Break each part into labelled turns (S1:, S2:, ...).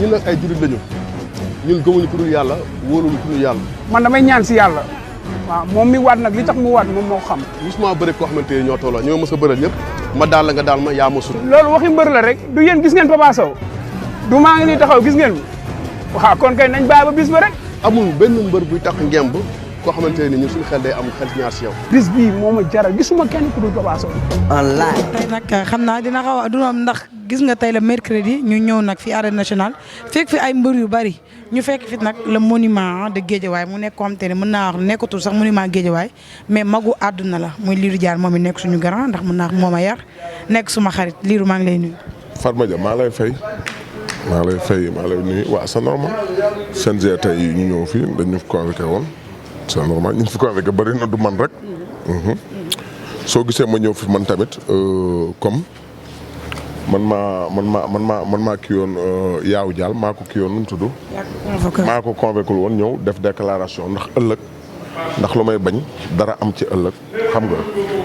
S1: ñun nag ay jullit lañu ñun gëmuñu ku dul yàlla wóoluñu ku dul yàlla.
S2: man damay ñaan si yàlla. waaw moom mi waat nag li tax mu waat moom moo xam.
S1: gisuma bëri koo xamante ne ñoo tolloo ñoo mës a bëral ñëpp ma daal la nga daal ma yaa ma sut.
S2: loolu waxi mbër la rek du yéen gis ngeen Papa Sow du maa ngi nii taxaw gis ngeen waaw kon kay nañ bàyyi ba bis ba rek.
S1: amul benn mbër buy tax ngemb koo xamante ne ñun suñu xel day am xel ñaar si yow.
S2: bis bii moo ma jaral gisuma kenn ku dul Papa Sow.
S3: online. tey nag xam naa dina xaw a du am ndax gis nga tey la mercredi ñu ñëw nag fi arène nationale fekk fi ay mbër yu bari ñu fekk fi nag le monument de Guédiawaye mu nekk ko xam te ne mën naa wax nekkatul sax monument Guédiawaye mais magu àdduna la muy Lirou Diane moom it nekk suñu grand ndax mën naa moo ma yar nekk suma xarit Lirou maa ngi lay nuyu.
S4: Fatma Dia maa lay fay maa lay nuyu waaw c'est normal CNG tey ñu ñëw fii dañu convoqué woon c'est normal ñu fi convoqué bëri na du man rek soo gisee ma ñëw fi man tamit comme man maa kii woon yaaw jaal maa ko kii woon nu mu tudd maa ko convoqué woon ñëw def déclaration ndax ëllëg ndax lu may bañ dara am ci ëllëg xam nga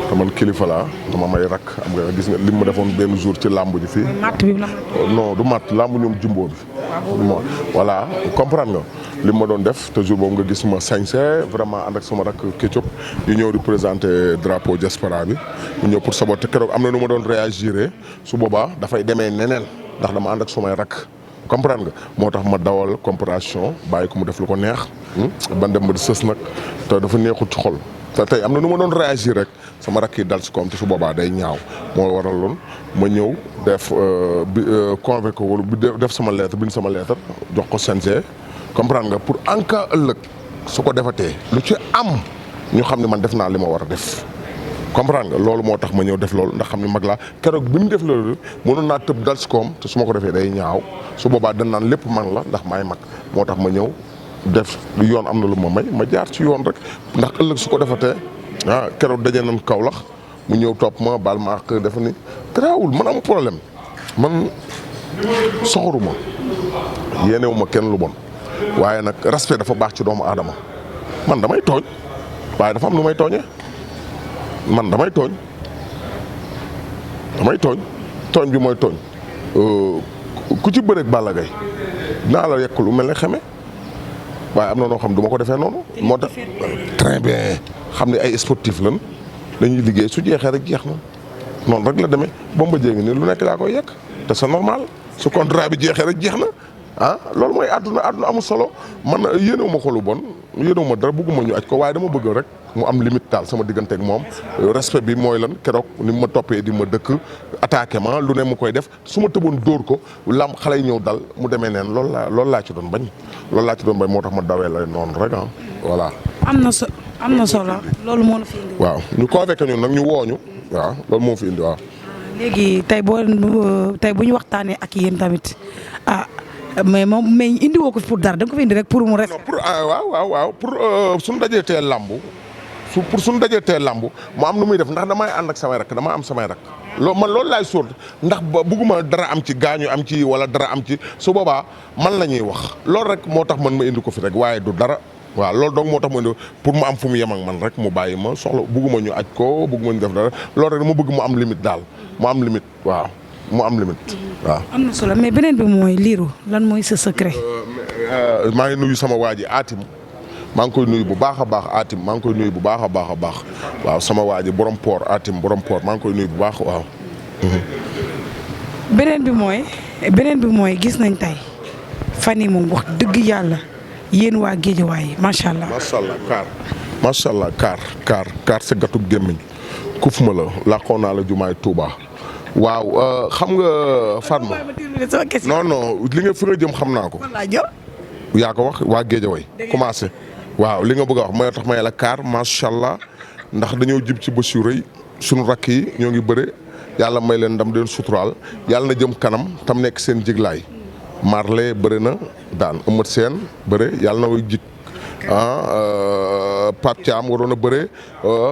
S4: te man kilifa laa dama may rakk xam nga gis nga li ma defoon benn jour ci làmb ji fii. non du matt làmb ñoom jumbo bi. voilà comprendre nga li ma doon def te jour boobu nga gis ma sañse vraiment ànd ak sama rakk Ketchup yu ñëw di présenter drapeau diaspora bi ñu ñëw pour saboter keroog am na nu ma doon réagir su boobaa dafay demee neneen ndax dama ànd ak sumay rakk. comprendre nga moo tax ma dawal comparaison bàyyi ko mu def lu ko neex ban dem ba di sës nag te dafa neexut ci xol te tey am na nu ma doon réagir rek sama rakk yi dal si koom te su boobaa day ñaaw moo waral loon ma ñëw def convoqué wala def sama lettre bind sama lettre jox ko CNG comprendre nga pour en cas ëllëg su ko defatee lu ci am ñu xam ne man def naa li ma war a def comprendre nga loolu moo tax ma ñëw def loolu ndax xam ne mag laa keroog bi mu def loolu mënoon naa tëb dal si koom te su ma ko defee day ñaaw su boobaa dañ naan lépp man la ndax maay mag moo tax ma ñëw def yoon am na lu ma may ma jaar ci yoon rek ndax ëllëg su ko defatee keroog daje nañ Kaolack mu ñëw topp ma baal ma ak dafa ni garaawul man am problème man soxoruma yéenewu ma kenn lu bon waaye nag respect dafa baax ci doomu aadama man damay tooñ waaye dafa am lu may tooñee man damay tooñ tooñ bi mooy tooñ ku ci bëreeg Balla Gaye dinaa la yekk lu mel ne xeme waaye am na noo xam du ma ko defee noonu moo tax très bien xam ne ay sportif lan dañuy liggéey su jeexee rek jeex na noonu rek la demee bomba jéegi nii lu nekk laa koy yekk te c'est normal su contrat bi jeexee rek jeex na loolu mooy àdduna amul solo man yéenewu ma ko lu bon yéenewu ma dara bëgguma ñu aj ko waaye dama bëgg rek mu am limite daal sama diggante ak moom respect bi mooy lan keroog ni ma toppee di ma dëkk attaqué ma lu ne mu koy def su ma tëboon dóor ko lam xale yi ñëw dal mu demee neen loolu laa ci doon bañ moo tax ma dawee la noonu rek voilà.
S3: am na solo loolu moo la fi indi.
S4: waaw ñu convoqué ñun nag ñu wooñu waaw loolu moo fi indi waaw.
S3: léegi tey bu ñu waxtaanee ak yéen tamit mais indi woo ko pour dara da nga ko fi indi rek pour mu ref.
S4: pour waaw pour suñu dajee tee lambu pour suñu dajee tee lambu mu am nu muy def ndax damay ànd ak samay rak dama am samay rak man loolu laay sóor ndax bugguma dara am ci gaañu am ci wala dara am ci su boobaa man la ñuy wax loolu rek moo tax man ma indi ko fi rek waaye du dara waaw loolu donc moo tax ma indi pour mu am fu mu yem ak man rek mu bàyyi ma soxla bugguma ñu aj ko bugguma ñu def dara loolu rek mu bëgg mu am limite daal mu am limite waaw. mu am limite waaw.
S3: am na solo mais beneen bi mooy Lirou lan mooy sa secret.
S4: maa ngi nuyu sama waa ji Atim maa ngi koy nuyu bu baax a baax Atim maa ngi koy nuyu bu baax a baax waaw sama waa ji borom port Atim borom port maa ngi koy nuyu bu baax waaw.
S3: beneen bi mooy gis nañ tey fan yii moom wax dëgg yàlla yéen waa Guédiawaye macha allah.
S4: macha allah kaar sa gàttu gémmiñ kuf ma la laqoon naa la jumaay Touba. waaw xam nga Fatma non li nga fi nga jëm xam naa ko. yaa ko wax waa Guédiawaye commencé. waaw li nga bëgg a wax mooy tax ma yàlla kaar macha allah ndax dañoo jib ci bés yu rëy sunu rakk yi ñoo ngi bëre yàlla may leen ndam den suturaal yàlla na jëm kanam tam nekk seen jiglaay Marley bëre na daan Eumeu Sène bëre yàlla na koy jig Pape Thiam waroon a bëre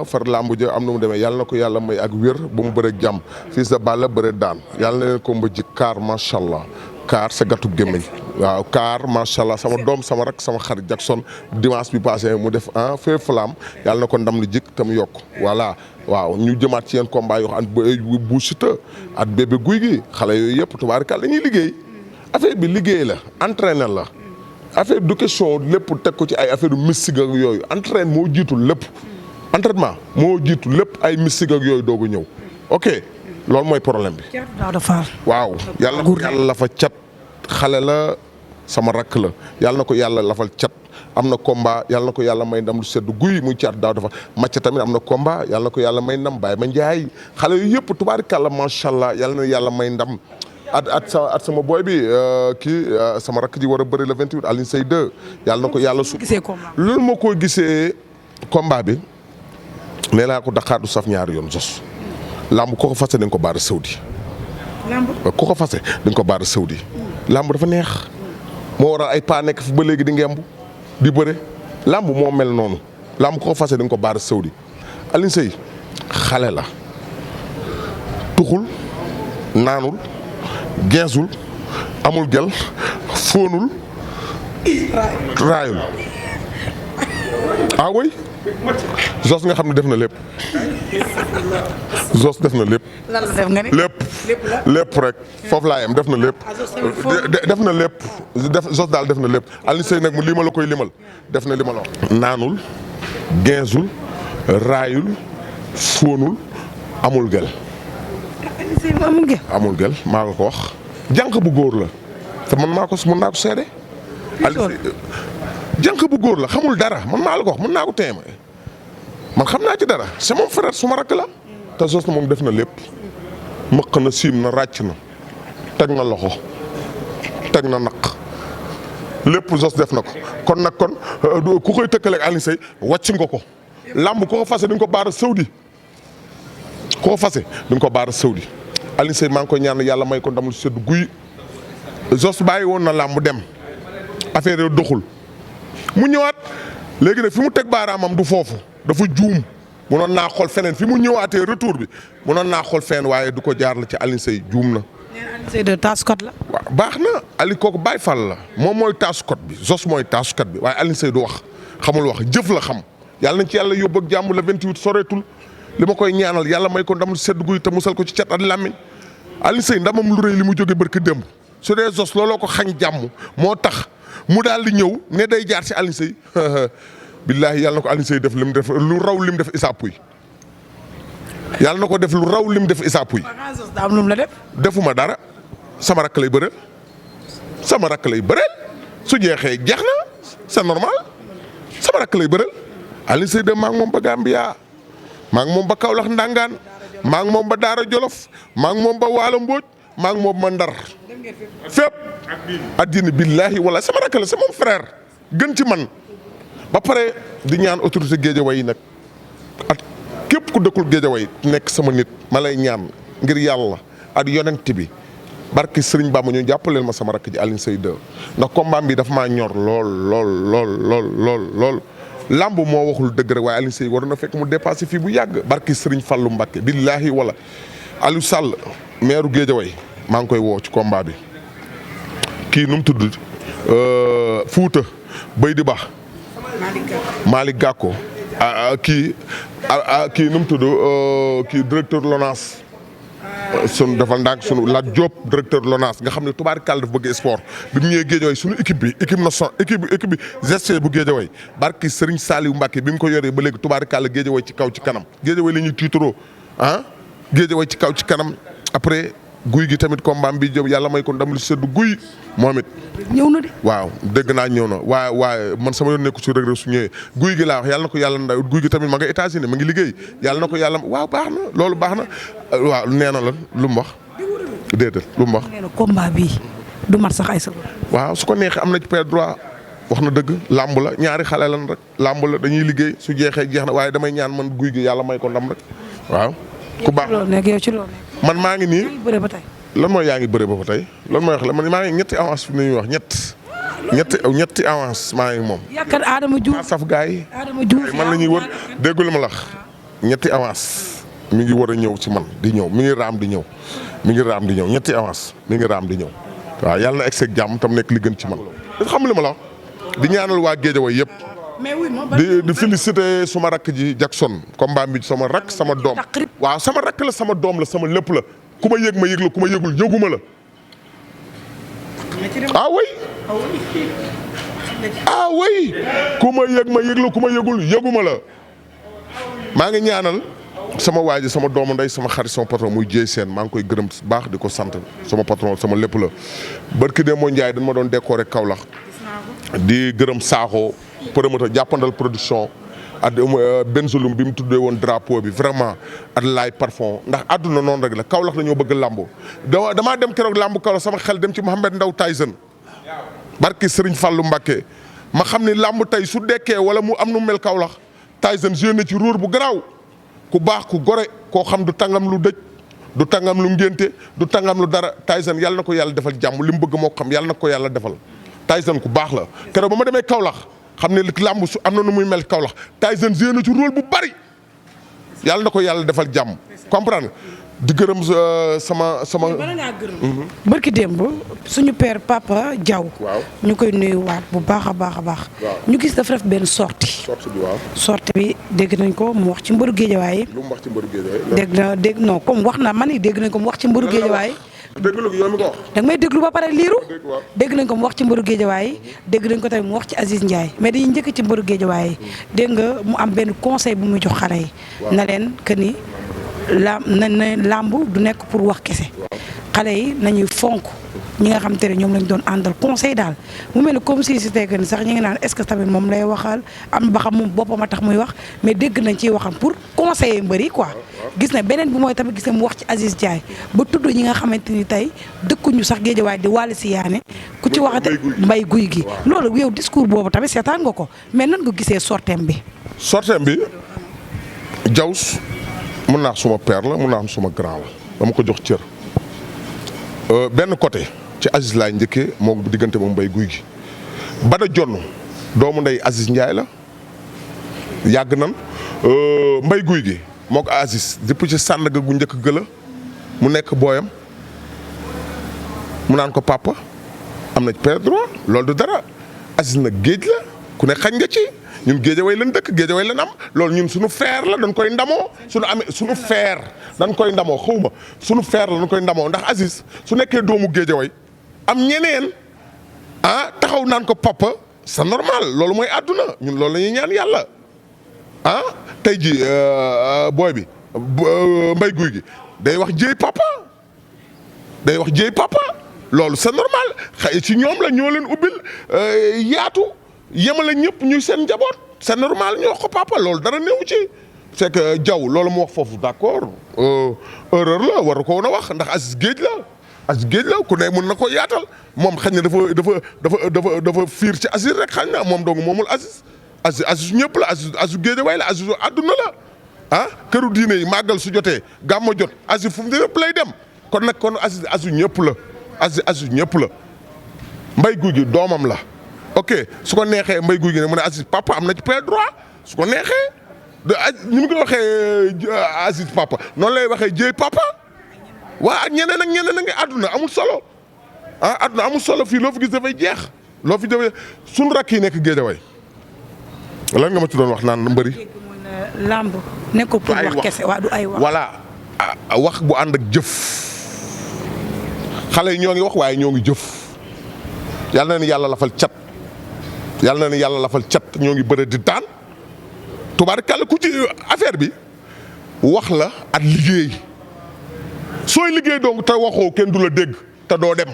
S4: far lambu ja am na mu demee yàlla na ko yàlla may ak wér ba mu bëre jàmm fils de Balla bëre daan yàlla na leen ko mba jik kaar macha allah kaar sa gàttu gémmiñ waaw kaar macha allah sama doom sama rak sama xarit Jackson dimanche bi passé mu def feu flamme yàlla na ko ndam li jik tam yokk voilà waaw ñu jëmaat ci yeen combat yoo xam bu Siteu at bébé guy gi xale yooyu yëpp tubaarikàlla dañuy liggéey affaire bi liggéey la entraîner la affaire du question lépp teg ko ci ay affaire mystique ak yooyu entraîne moo jiitu lépp entraînement moo jiitu lépp ay mystique ak yooyu doog a ñëw ok loolu mooy problème bi. waaw yàlla la fa cat xale la sama rakk la yàlla na ko yàlla lafal cat am na combat yàlla na ko yàlla may ndam lu sedd guy muy caat daaw dafa macca tamit am na combat yàlla na ko yàlla may ndam bàyyi ma njaay xale yu yëpp tubaarikàlla macha allah yàlla na yàlla may ndam at sama boy bi kii sama rakk ji war a bëri le 28 Alioune Seye 2 yàlla na ko yàlla su loolu moo ko gisee combat bi nee naa ko Dakar du saf ñaari yoon jos lamb ko fase dañ ko baara Saudi lamb ko ko fase dañ ko baara Saudi lamb dafa neex moo waral ay paa nekk fi ba léegi di ngemb di bëre lamb moo mel noonu lamb ko fase dañ ko baara Saudi Alioune Seye xale la tuxul naanul geesul amul gel fóonul raayul ah oui Zos nga xam ne def na lépp Zos def na lépp.
S3: lan la def nga ne
S4: lépp rek foofu laa yem def na lépp. def na lépp Zos daal def na lépp Alioune Seye nag mu lii ma la koy limal def na li ma la wax. naanul geesul raayul fóonul amul gel. amul gel maa nga ko wax jànq bu góor la te man maa ko mën naa ko seede. jànq bu góor la xamul dara man maa la ko wax mën naa ko téema man xam naa ci dara c'est mon frère suma rakk la te Zoss moom def na lépp mëq na siim na ràcc na teg na loxo teg na naq lépp Zoss def na ko kon nag kon ku koy tëkkaleeg Alioune Seye wàcc nga ko làmb ko fase di nga ko baara Saudi koo fase di nga ko baara Saudi Alioune Seye maa ngi koy ñaan yàlla may ko ndam lu sedd guy Zoss bàyyi woon na làmb dem affaire yi doxul mu ñëwaat léegi nag fi mu teg baaraamam du foofu dafa juum munoon naa xool feneen fi mu ñëwaatee retour bi munoon naa xool feneen waaye du ko jaar la ci Alioune Seye juum na.
S3: Alioune Seye de taasukat la.
S4: waaw baax na Ali kooku Baye Fall la moom mooy taasukat bi Zoss mooy taasukat bi waaye Alioune Seye du wax xamul wax jëf la xam yàlla nañ ci yàlla yóbbu ak jàmm le 28 soreetul li ma koy ñaanal yàlla may ko ndam lu sedd guy te musal ko ci cat at làmmiñ Alioune Seye ndamam lu rëy li mu jógee barki démb su dee Zoss looloo ko xañ jàmm moo tax mu daal di ñëw ne day jaar ci Alioune Seye billaahi yàlla na ko Alioune Seye def lim def lu raw lim def Issa Pouye yàlla na ko def lu raw lim def Issa Pouye.
S3: daa am lu mu la def.
S4: defuma dara sama rakk lay bëreel sama rakk lay bëreel su jeexee jeex na c'est normal sama rakk lay bëreel Alioune Seye de maa ngi moom ba Gambia maa ngi moom ba Kaolack Ndangaan maa ngi moom ba Daara Jolof maa ngi moom ba Waalo Mbodj maa ngi moom ba Ndar fépp addina billaahi wala sama rakk la c'est mon frère gën ci man ba pare di ñaan autorité Guédiawaye yi nag ak képp ku dëkkul Guédiawaye nekk sama nit ma lay ñaan ngir yàlla ak yonent bi barki Sëriñ Bamba ñu jàppaleel ma sama rakk ji Alioune Seye 2 ndax combat bi dafa maa ñor lool lamb moo waxul dëgg rek waaye Alioune Seye war na fekk mu dépassé fii bu yàgg barki Sëriñ Fallu Mbakke billaahi wala Aliou Sall maire Guédiawaye maa ngi koy woo ci combat bi kii nu mu tudd Fuuta Bay di Bax Malick Gakko kii nu mu tudd kii directeur LONASE sunu dafa ndànk sunu Lat Diop directeur LONASE nga xam ne tubaarikàlla dafa bëgg sport bi mu ñëwee Guédiawaye sunu équipe bi équipe nationale équipe bi GC bu Guédiawaye barki Serigne Saliou Mbacké bi mu ko yoree ba léegi tubaarikàlla Guédiawaye ci kaw ci kanam Guédiawaye la ñuy tiitaroo Guédiawaye ci kaw ci kanam après guy gi tamit combat bi jëm yàlla may ko ndam lu sedd guy moom it.
S3: ñëw na de.
S4: waaw dégg naa ñëw na waaye man sama yoon nekku ci Reug Reug su ñëwee guy gi laa wax yàlla na ko yàlla ndaw guy gi tamit ma nga États-Unis ma ngi liggéey yàlla na ko yàlla waaw baax na loolu baax na waaw nee na lan lu mu wax déedéet lu mu wax.
S3: nee na combat bi du mat sax ay sa.
S4: waaw su ko neexee am na ci Père droit wax na dëgg làmb la ñaari xale lan rek làmb la dañuy liggéey su jeexee jeex na waaye damay ñaan man guy gi yàlla may ko ndam rek waaw. ku baax
S3: yow ci loolu
S4: man maa ngi nii
S3: bëre ba tey.
S4: lan mooy yaa ngi bëre ba tey lan mooy wax la man maa ngi ñetti avance fi ñuy wax ñetti avance maa ngi moom.
S3: yaakaar Adama Diouf
S4: maa saf gars yi.
S3: Adama Diouf
S4: man la ñuy wër déggul ma lax ñetti avance mi ngi war a ñëw ci man di ñëw mi ngi raam di ñëw ñetti avance mi ngi raam di ñëw waaw yàlla na egg seeg jàmm tam nekk li gën ci man. dafa xam li ma la wax di ñaanal waa Guédiawaye yëpp. di féliciter suma rakk ji Jackson combat bi sama rakk sama doom waaw sama rakk la sama doom la sama lépp la ku ma yëg ma yëg la ku ma yëgul yëguma la ah oui ah oui ku ma yëg ma yëg la ku ma yëgul yëguma la maa ngi ñaanal sama waa ji sama doomu ndey sama xarit sama patron muy jéy seen maa ngi koy gërëm baax di ko sant sama patron sama lépp la barki de moo Ndiaye dañ ma doon décorer Kaolack di gërëm Sakho promoteur jàppandal production ak Benzulum bi mu tuddee woon drapeau bi vraiment ak laay parfum ndax àdduna noonu rek la Kaolack la ñoo bëgg lambo damaa dem keroog lambu Kaolack sama xel dem ci Mouhamed Ndaw Tyson barki Serigne Fallou Mbacké ma xam ni lamb tey su dekkee wala mu am nu mel Kaolack Tyson joué na ci ruur bu garaaw ku baax ku gore koo xam du tàngam lu dëj du tàngam lu ngénte du tàngam lu dara Tyson yàlla na ko yàlla defal jàmm li mu bëgg moo xam yàlla na ko yàlla defal Tyson ku baax la keroog ba ma demee Kaolack xam ne làmb su am na nu muy mel Kaolack Tyson joué na ci rôle bu bari yàlla na ko yàlla defal jàmm comprendre di gërëm sama.
S3: bala ngaa gërëm. barki démb suñu père Papa Diaw.
S4: waaw ñu
S3: koy nuyuwaat bu baax a baax a baax. ñu gis dafa def benn sortie.
S4: sortie bi waaw.
S3: sortie bi dégg nañ ko mu wax ci mbëru Guédiawaye.
S4: lu mu wax ci mbëru Guédiawaye.
S3: dégg non comme wax na man ni dégg nañ ko mu wax ci mbëru Guédiawaye.
S4: dégg nga yow mi ko wax.
S3: da nga may déglu ba pare liiru. dégg nañ ko mu wax ci mbëru Guédiawaye. dégg nañ ko tamit mu wax ci Aziz Ndiaye mais dañuy njëkk ci mbëru Guédiawaye. dégg nga mu am benn conseil bu muy jox xale yi. na leen que ni làmb du nekk pour wax kese. xale yi nañuy fonk ñi nga xam te ne ñoom lañ doon àndal conseil daal mu mel ni comme si c'était que ni sax ñu ngi naan est-ce que tamit moom lay waxal am ba xam moom boppam a tax muy wax mais dégg nañ ciy waxam pour conseiller mbëri quoi. gis na beneen bi mooy tamit gis na mu wax ci Aziz Ndiaye ba tudd ñi nga xamante ni tey dëkkuñu sax Guédiawaye di wàll si yaane ku ci waxate mbay guy gi loolu yow discours boobu tamit seetaan nga ko mais nan nga gisee sortem bi.
S4: sortem bi Jaws mun naa suma père la mun naa am suma grand la dama ko jox cër benn côté ci Aziz laay njëkkee moo diggante moom mbay guy gi Bada Jonn doomu ndey Aziz Ndiaye la yàgg nan mbay guy gi moo ko Aziz depuis ci Sandaga gu njëkk gëla mu nekk booyam mu naan ko papa am na ci père droit loolu du dara Aziz nag géej la ku ne xañ nga ci ñun Guédiawaye lañ dëkk Guédiawaye lañ am loolu ñun suñu frère la dañ koy ndamoo suñu amee suñu frère dañ koy ndamoo xawma suñu frère la dañ koy ndamoo ndax Aziz su nekkee doomu Guédiawaye am ñeneen taxaw naan ko papa c'est normal loolu mooy àdduna ñun loolu la ñuy ñaan yàlla tey ji booy bi mbay guy gi day wax jéey papa loolu c'est normal xëy ci ñoom la ñoo leen ubbil yaatu yemale ñëpp ñuy seen njaboot c'est normal ñoo ko papa loolu dara néew ci c'est que Diaw loolu mu wax foofu d'accord erreur la waru ko woon a wax ndax Aziz géej la ku ne mën na ko yaatal moom xañ na dafa fiir ci Aziz rek xañ na moom dong moomul Aziz ñëpp la Aziz Guédiawaye la Aziz àdduna la këru diine yi màggal su jotee gàmmo jot Aziz fu mu ñëpp lay dem kon nag kon Aziz ñëpp la Aziz ñëpp la mbay guy gi doomam la ok su ko neexee mbay guy gi ne mu ne Aziz papa am na ci plein droit su ko neexee ni mu ko waxee Aziz papa noonu lay waxee jéey papa waa ak ñeneen a ngi àdduna amul solo àdduna amul solo fii loo fi gis dafay jeex loo fi dafay suñu rakk yi nekk Guédiawaye lan nga ma ci doon wax naan mbëri
S3: lamb nekkul pour wax kese waa du ay wax
S4: voilà wax bu ànd ak jëf xale yi ñoo ngi wax waaye ñoo ngi jëf yàlla na ni yàlla lafal cat ñoo ngi bëre di daan tubaarkàlla ku ci affaire bi wax la ak liggéey sooy liggéey donc te waxoo kenn du la dégg te doo dem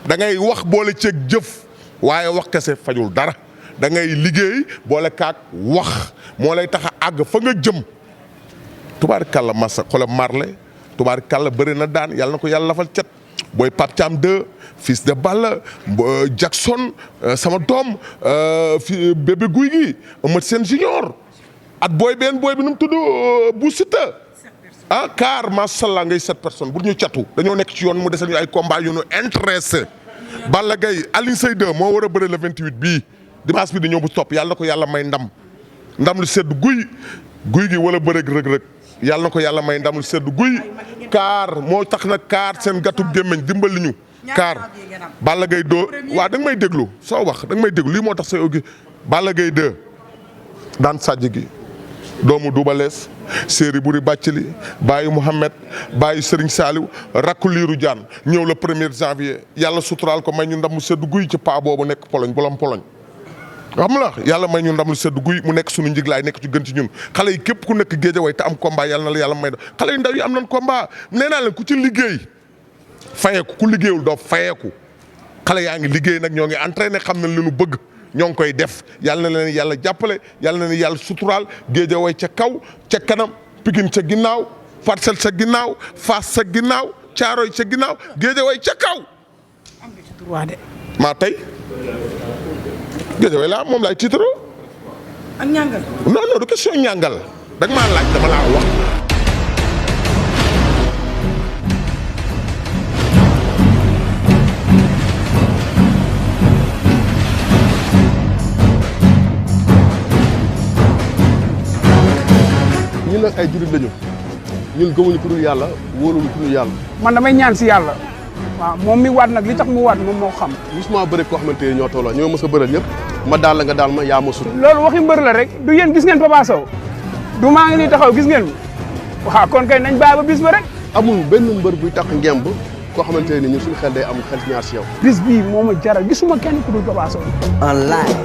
S4: da ngay wax boole ceeg jëf waaye wax kese fajul dara da ngay liggéey boole kaak wax moo lay tax a àgg fa nga jëm tubaarkàlla massa xoolal marle tubaarkàlla bëri na daan yàlla na ko yàlla lafal cat booy Pape Thiam 2 fils de Balla Jackson sama doom fi bébé guy gi Eumeu Sène junior at booy bi nu mu tudd bu Siteu car mashallah ngay 7 personnes bu ñu catu dañoo nekk ci yoon mu desal ñu ay combat yu ñu intéressé Balla Gaye Alioune Seye 2 moo war a bëre le 28 bii dimanche bi di ñëw bu topp yàlla na ko yàlla may ndam lu sedd guy gi wala bëreeg rëg-rëg yàlla na ko yàlla may ndam lu sedd guy kaar moo tax nag kaar seen gàttu gémmiñ dimbali ñu kaar Balla Gaye 2 waaw da nga may déglu soo wax da nga may déglu lii moo tax say ogi Balla Gaye 2 daan sàjj gi doomu Doubalees séeri buri bàccali bàyyi Mouhamed bàyyi Serigne Saliou rakku Lirou Diane ñëw le 1er janvier yàlla suturaal ko may ñu ndam mu sedd guy ci paa boobu nekk Pologne bolom Pologne xam nga yàlla may ñu ndam lu sedd guy mu nekk suñu njiglaay nekk ci gën ci ñun xale yi képp ku nekk Guédiawaye te am combat yàlla na la yàlla may da xale yu ndaw yi am nañ combat nee naa leen ku ci liggéey fayeeku ku liggéeyul doo fayeeku xale yaa ngi liggéey nag ñoo ngi entraîné xam nañ li ñu bëgg ñoo ngi koy def yàlla na leen yàlla jàppale yàlla na leen yàlla suturaal Guédiawaye ca kaw ca kanam Pikine ca ginnaaw Parcelles ca ginnaaw Fass ca ginnaaw Thiaroye ca ginnaaw Guédiawaye ca kaw.
S3: am nga ci droit de.
S4: maa tey Guédiawaye laa moom laay tiitaroo.
S3: ak ñàngal.
S4: non non du question ñàngal da nga maa laaj dama laa wax.
S1: ñun nag ay jurit lañu ñun gëmuñu ku dul yàlla wóoluñu ku dul yàlla.
S2: man damay ñaan si yàlla waaw moom mi waat nag li tax mu waat moom moo xam.
S1: gisuma bëri koo xamante ni ñoo tolloo ñoo mës a bëral ñëpp ma daal la nga daal ma yaa ma sut.
S2: loolu waxi mbër la rek du yéen gis ngeen Papa Sow du maa ngi nii taxaw gis ngeen waaw kon kay nañ bàyyi ba bis ba rek.
S1: amul benn mbër buy tax ngemb koo xamante ni ñun suñu xel day am xel ñaar si yow.
S2: bis bii moo ma jaral gisuma kenn ku dul Papa Sow.
S5: en live.